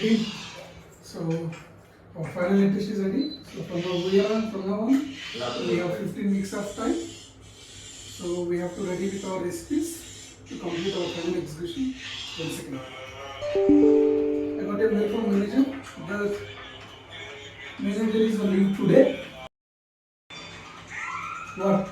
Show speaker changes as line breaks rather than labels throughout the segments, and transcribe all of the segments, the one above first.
routine. So our final test is ready. So from now on, we have 15 weeks of time. So we have to ready with our recipes to complete our final execution. 1 second. I got a mail from manager that manager is on leave today. What?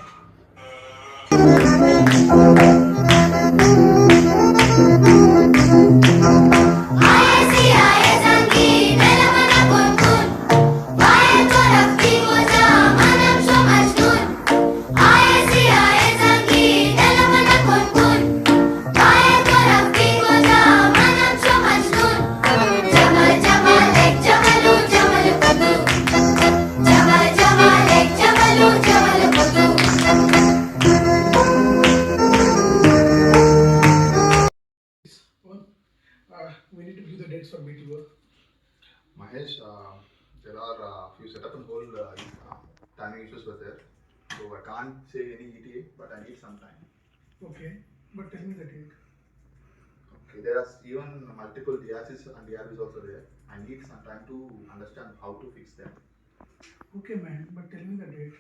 We need to give the dates for BTO.
Mahesh, there are few setup and whole timing issues were there. So I can't say any ETA, but I need some time.
Okay, but tell me the date.
Okay, there are even multiple DRCs and DRBs also there. I need some time to understand how to fix them.
Okay, man, but tell me the date.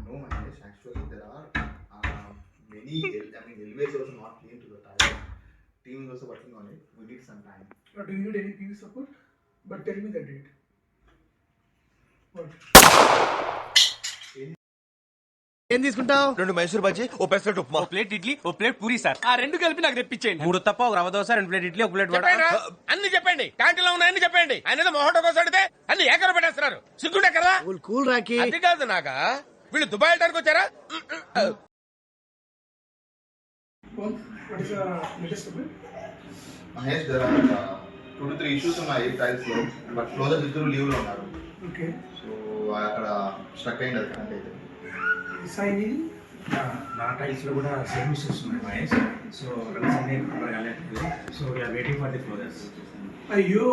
No, Mahesh, actually there are many, LVs also not clean to the tire. Team is also working on it. We need some time.
Do you need any PV support? But tell me the date. What?
ఏం తీసుకుంటావు?
2 మైసూర్ బజ్జీ, ఓ పెసరట్ ఉప్మా,
ఓ plate idli, ఓ plate puri sir. ఆ రెండు కలిపి నాకు తెప్పించేయండి.
3 తప్ప ఒక rava dosa, 2 plate idli, ఒక plate vada.
అన్ని చెప్పండి, క్యాంటీన్ లో ఉన్నాయని చెప్పండి. ఆయన ఏదో మొహటో కోసం అడిగితే అన్ని ఏకర పెట్టేస్తున్నారు. సిగ్గుండే కదా?
కూల్ రాకి.
అది కాదు నాగా, వీళ్ళు దుబాయ్ వెళ్ళడానికి వచ్చారా?
What is the latest update?
Mahesh, there are 2 to 3 issues ఉన్నాయి టైల్స్ లో, బట్ క్లోజర్ ఇద్దరు లీవ్ లో ఉన్నారు.
Okay.
సో అక్కడ స్ట్రక్ అయింది అది కరెంట్ అయితే.
Sign in.
నా టైల్స్ లో కూడా సేమ్ ఇష్యూస్ ఉన్నాయి మహేష్. సో రన్స్ అన్ని కాలేదు. So we are waiting for the closures.
Ayyo.